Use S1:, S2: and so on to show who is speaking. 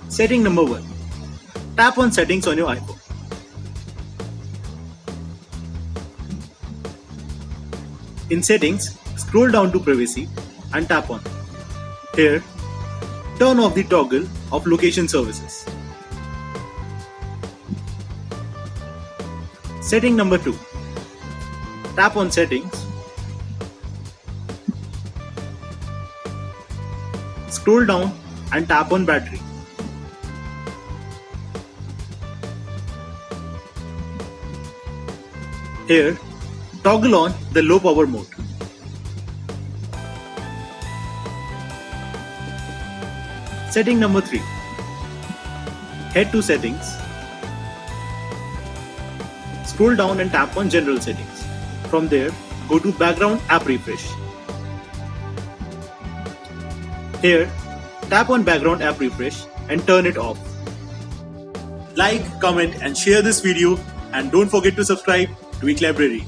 S1: Setting number 1. Tap on Settings on your iPhone. In Settings, scroll down to Privacy and tap on. Here, turn off the toggle of location services. Setting number 2. Tap on Settings. Scroll down and tap on Battery. Here, toggle on the low power mode. Setting number 3. Head to Settings. Scroll down and tap on General Settings. From there, go to Background App Refresh. Here, tap on Background App Refresh and turn it off. Like, comment and share this video, and don't forget to subscribe to Week Library.